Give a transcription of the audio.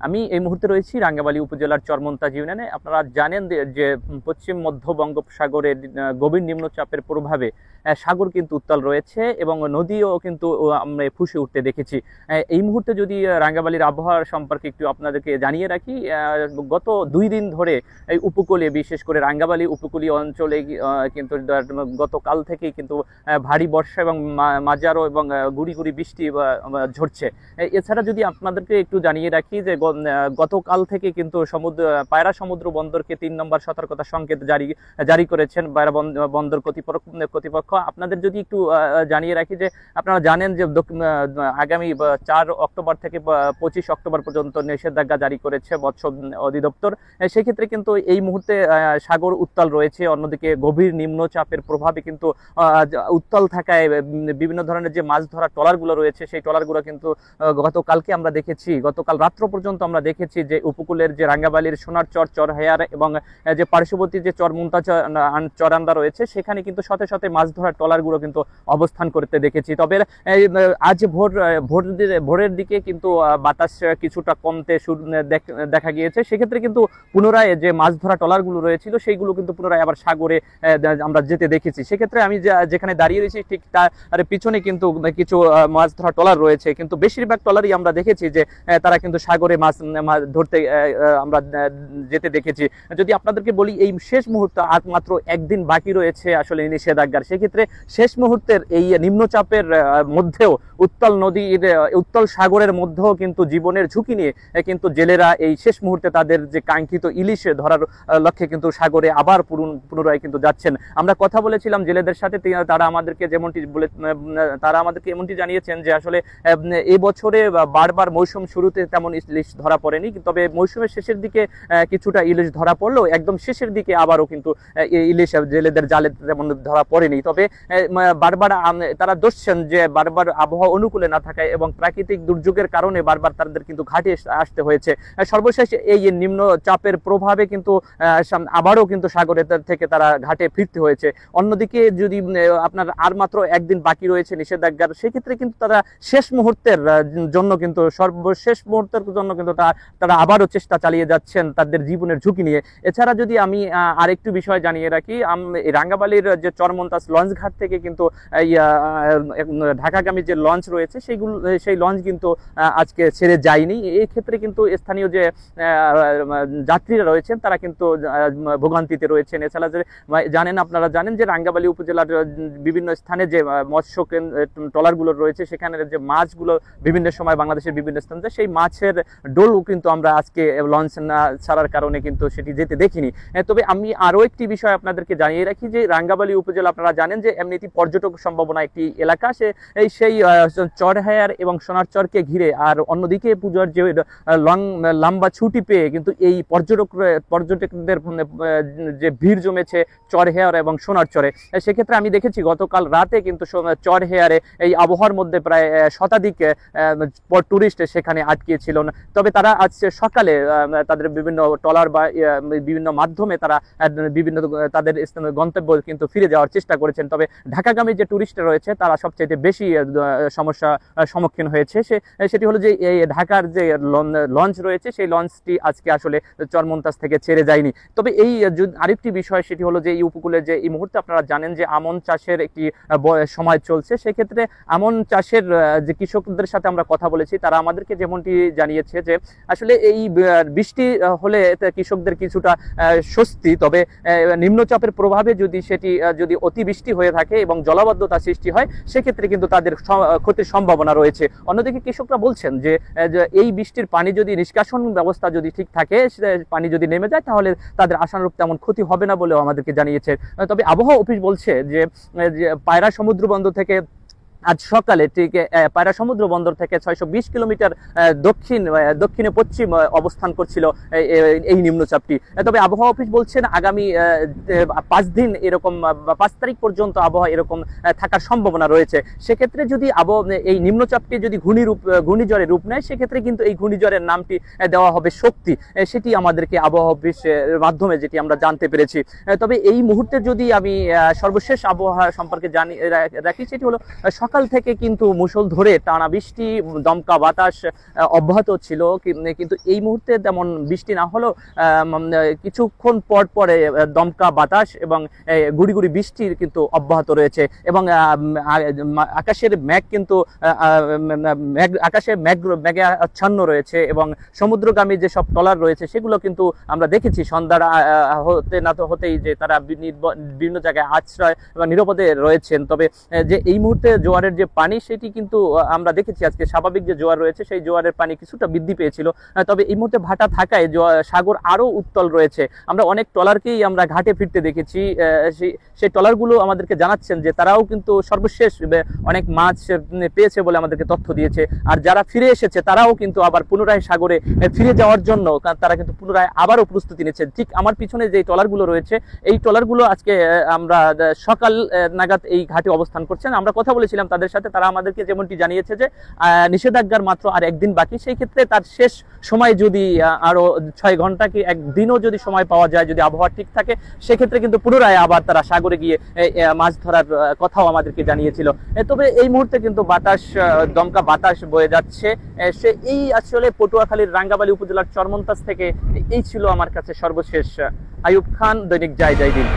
আমি এই মুহূর্তে রয়েছি রাঙ্গামালী উপজেলার চরমন্তাজ ইউনিয়নে। আপনারা জানেন যে পশ্চিম মধ্য বঙ্গোপসাগরের গভীর নিম্নচাপের প্রভাবে সাগর কিন্তু উত্তাল রয়েছে এবং নদীও কিন্তু আমরা ফুঁসে উঠতে দেখেছি। এই মুহূর্তে যদি রাঙ্গামালীর আবহাওয়া সম্পর্কে একটু আপনাদেরকে জানিয়ে রাখি, গত 2 দিন ধরে এই উপকূলে, বিশেষ করে রাঙ্গামালী উপকূলীয় অঞ্চলে কিন্তু গতকাল থেকেই কিন্তু ভারী বর্ষা এবং মাঝারো এবং গুড়ি গুড়ি বৃষ্টি ঝরছে। এছাড়া যদি আপনাদেরকে একটু জানিয়ে রাখি যে গতকাল থেকে কিন্তু পায়রা সমুদ্র বন্দরকে 3 নম্বর সতর্কতা সংকেত জারি করেছেন পায়রা বন্দর কর্তৃপক্ষ। আপনাদের যদি একটু জানিয়ে রাখি যে আপনারা জানেন যে আগামী 4 অক্টোবর থেকে 25 অক্টোবর পর্যন্ত নিষেধাজ্ঞা জারি করেছে মৎস্য অধিদপ্তর। সেক্ষেত্রে কিন্তু এই মুহূর্তে সাগর উত্তাল রয়েছে। অন্যদিকে গভীর নিম্নচাপের প্রভাবে কিন্তু উত্তাল থাকায় বিভিন্ন ধরনের যে মাছ ধরা ট্রলারগুলো রয়েছে, সেই ট্রলারগুলো কিন্তু গতকাল রাত্র পর্যন্ত আমরা দেখেছি যে উপকূলের যে রাঙ্গামালীর সোনারচর, চরহেয়ার এবং যে পার্শ্ববর্তী যে চরমন্তাজ চরান্দা রয়েছে, সেখানে কিন্তু শত শত মাছ ধরা ট্রলারগুলো কিন্তু অবস্থান করতে দেখেছি। তবে আজ ভোরের দিকে কিন্তু বাতাস কিছুটা কমতে দেখা গিয়েছে। সেক্ষেত্রে কিন্তু পুনরায় যে মাছ ধরা ট্রলারগুলো রয়েছিল, সেইগুলো কিন্তু পুনরায় আবার সাগরে আমরা যেতে দেখেছি। সেক্ষেত্রে আমি যেখানে দাঁড়িয়ে রয়েছি ঠিক তার পিছনে কিন্তু কিছু মাছ ধরা ট্রলার রয়েছে, কিন্তু বেশিরভাগ ট্রলারই আমরা দেখেছি যে তারা কিন্তু সাগরে মাছ ধরতে আমরা যেতে দেখেছি। যদি আপনাদেরকে বলি, এই শেষ মুহূর্তে আর মাত্র একদিন বাকি রয়েছে আসলে নিষেধাজ্ঞার। সেক্ষেত্রে শেষ মুহূর্তের এই নিম্নচাপের মধ্যেও উত্তাল সাগরের মধ্যেও কিন্তু জীবনের ঝুঁকি নিয়ে কিন্তু জেলেরা এই শেষ মুহূর্তে তাদের যে কাঙ্ক্ষিত ইলিশ ধরার লক্ষ্যে কিন্তু সাগরে আবার পুনরায় কিন্তু যাচ্ছেন। আমরা কথা বলেছিলাম জেলেদের সাথে, তারা আমাদেরকে এমনটি জানিয়েছেন যে আসলে এবছরে বারবার মৌসুম শুরুতে তেমন ইলিশ ধরা পড়েনি, তবে মৌসুমের শেষের দিকে কিছুটা ইলিশ ধরা পড়লেও একদম শেষের দিকে আবারও কিন্তু ইলিশ জেলেদের জালে তেমন ধরা পড়েনি। তবে বারবার তারা দোষছেন যে বারবার আবহাওয়া অনুকূলে না থাকায় এবং প্রাকৃতিক দুর্যোগের কারণে বারবার তাদের কিন্তু ঘাটে আসতে হয়েছে। সর্বশেষ এই নিম্ন চাপের প্রভাবে কিন্তু আবারও কিন্তু সাগরে থেকে তারা ঘাটে ফিরতে হয়েছে। অন্যদিকে যদি আপনার আর মাত্র একদিন বাকি রয়েছে নিষেধাজ্ঞার, সেক্ষেত্রে কিন্তু তারা শেষ মুহূর্তের জন্য কিন্তু তারা আবারও চেষ্টা চালিয়ে যাচ্ছেন তাদের জীবনের ঝুঁকি নিয়ে। এছাড়া যদি আমি আরেকটু বিষয় জানিয়ে রাখি, রাঙ্গামালীর যে চরমন্তাজ লঞ্চ ঘাট থেকে কিন্তু ঢাকাগামী যে লঞ্চ রয়েছে সেই লঞ্চ কিন্তু আজকে ছেড়ে যায়নি। এই ক্ষেত্রে কিন্তু স্থানীয় যে যাত্রীরা রয়েছেন তারা কিন্তু ভোগান্তিতে রয়েছেন। এছাড়া আপনারা জানেন যে রাঙ্গামালী উপজেলার বিভিন্ন স্থানে যে মৎস্য ট্রলারগুলো রয়েছে, সেখানে যে মাছগুলো বিভিন্ন সময় বাংলাদেশের বিভিন্ন স্থান যায়, সেই মাছের ডোলও কিন্তু আমরা আজকে লঞ্চ না ছাড়ার কারণে কিন্তু সেটি যেতে দেখিনি। তবে আমি আরও একটি বিষয় আপনাদেরকে জানিয়ে রাখি যে রাঙ্গামালী উপজেলা আপনারা জানেন যে এমনিতে পর্যটক সম্ভাবনা একটি এলাকা, সেই চরহায়ার এবং সোনারচরকে ঘিরে আর অন্যদিকে পূজার যে লম্বা ছুটি পেয়ে কিন্তু এই পর্যটকদের যে ভিড় জমেছে চরহেয়ার এবং সোনারচরে। সেক্ষেত্রে আমি দেখেছি গতকাল রাতে কিন্তু চরহেয়ারে এই আবহাওয়ার মধ্যে প্রায় শতাধিক টুরিস্ট সেখানে আটকিয়েছিল। তবে তারা আজ সকালে তাদের বিভিন্ন ট্রলার বা বিভিন্ন মাধ্যমে তারা তাদের গন্তব্য কিন্তু ফিরে যাওয়ার চেষ্টা করেছেন। তবে ঢাকাগামী যে টুরিস্ট রয়েছে তারা সবচেয়ে বেশি সমস্যা সম্মুখীন হয়েছে। সেটি হলো যে এই ঢাকার যে লঞ্চ রয়েছে, সেই লঞ্চটি আজকে আসলে চরমন্তাজ থেকে ছেড়ে যায়নি। তবে এই আরেকটি বিষয়, সেটি হলো যে এই উপকূলে যে এই মুহূর্তে আপনারা জানেন যে আমন চাষের একটি সময় চলছে। সেক্ষেত্রে আমন চাষের যে কৃষকদের সাথে আমরা কথা বলেছি, তারা আমাদেরকে যেমনটি জানিয়েছে যে আসলে এই বৃষ্টি হলে কৃষকদের কিছুটা স্বস্তি, তবে নিম্নচাপের প্রভাবে যদি অতিবৃষ্টি হয়ে থাকে এবং জলাবদ্ধতা সৃষ্টি হয়, সেক্ষেত্রে কিন্তু তাদের ক্ষতির সম্ভাবনা রয়েছে। অন্যদিকে কৃষকরা বলছেন যে এই বৃষ্টির পানি যদি নিষ্কাশন ব্যবস্থা যদি ঠিক থাকে, পানি যদি নেমে যায়, তাহলে তাদের আশানুরূপ তেমন ক্ষতি হবে না বলেও আমাদেরকে জানিয়েছে। তবে আবহাওয়া অফিস বলছে যে পায়রা সমুদ্র বন্দর থেকে আজ সকালে ঠিক পায়রা সমুদ্র বন্দর থেকে 620 কিলোমিটার দক্ষিণে পশ্চিম অবস্থান করছিল এই নিম্নচাপটি। তবে আবহাওয়া অফিস বলছেন আগামী 5 দিন এরকম 5 তারিখ পর্যন্ত আবহাওয়া এরকম থাকার সম্ভাবনা রয়েছে। সেক্ষেত্রে যদি এই নিম্নচাপটি যদি ঘূর্ণিঝড়ের রূপ নেয়, সেক্ষেত্রে কিন্তু এই ঘূর্ণিঝড়ের নামটি দেওয়া হবে শক্তি। সেটি আমাদেরকে আবহাওয়া অফিসের মাধ্যমে যেটি আমরা জানতে পেরেছি। তবে এই মুহূর্তে যদি আমি সর্বশেষ আবহাওয়া সম্পর্কে রাখি, সেটি হলো সকাল থেকে কিন্তু মুষল ধরে টানা বৃষ্টি, দমকা বাতাস অব্যাহত ছিল, কিন্তু এই মুহূর্তে তেমন বৃষ্টি না হলেও কিছুক্ষণ পর পরে দমকা বাতাস এবং গুড়ি গুড়ি বৃষ্টির কিন্তু অব্যাহত রয়েছে। এবং আকাশের মেঘ কিন্তু আকাশে মেঘে আচ্ছন্ন রয়েছে এবং সমুদ্রগামী যে সব ট্রলার রয়েছে সেগুলো কিন্তু আমরা দেখেছি সন্ধ্যার হতে না তো হতেই যে তারা বিভিন্ন জায়গায় আশ্রয় এবং নিরাপদে রয়েছেন। তবে যে এই মুহূর্তে জোয়ারের যে পানি সেটি কিন্তু আমরা দেখেছি আজকে স্বাভাবিক যে জোয়ার রয়েছে সেই জোয়ারের পানি কিছুটা বৃদ্ধি পেয়েছিল, তবে এই মুহূর্তে ভাটা থাকায় সাগর আরো উত্তল রয়েছে। আমরা অনেক ট্রলারকেই আমরা ঘাটে ফিরতে দেখেছি, সেই ট্রলারগুলো আমাদেরকে জানাচ্ছেন যে তারাও কিন্তু সর্বশেষ অনেক মাছ পেয়েছে বলে আমাদেরকে তথ্য দিয়েছে। আর যারা ফিরে এসেছে তারাও কিন্তু আবার পুনরায় সাগরে ফিরে যাওয়ার জন্য তারা কিন্তু পুনরায় আবারও প্রস্তুতি নিচ্ছে। ঠিক আমার পিছনে যে ট্রলারগুলো রয়েছে এই ট্রলারগুলো আজকে আমরা সকাল নাগাদ এই ঘাটে অবস্থান করছেন। আমরা কথা বলেছিলাম তাদের সাথে, তারা আমাদেরকে যেমনটি জানিয়েছে যে নিষেধাজ্ঞার মাত্র আর একদিন বাকি, সেই ক্ষেত্রে তার শেষ সময় যদি আরো 6 ঘন্টা কি একদিনও যদি সময় পাওয়া যায়, যদি আবহাওয়া ঠিক থাকে, সেক্ষেত্রে কিন্তু পুনরায় আবার তারা সাগরে গিয়ে মাছ ধরার কথাও আমাদেরকে জানিয়েছিল। তবে এই মুহূর্তে কিন্তু বাতাস, দমকা বাতাস বয়ে যাচ্ছে। এই আসলে পটুয়াখালীর রাঙ্গাবালী উপজেলার চরমন্তাজ থেকে এই ছিল আমার কাছে সর্বশেষ। আইয়ুব খান, দৈনিক জয় জয় দিন।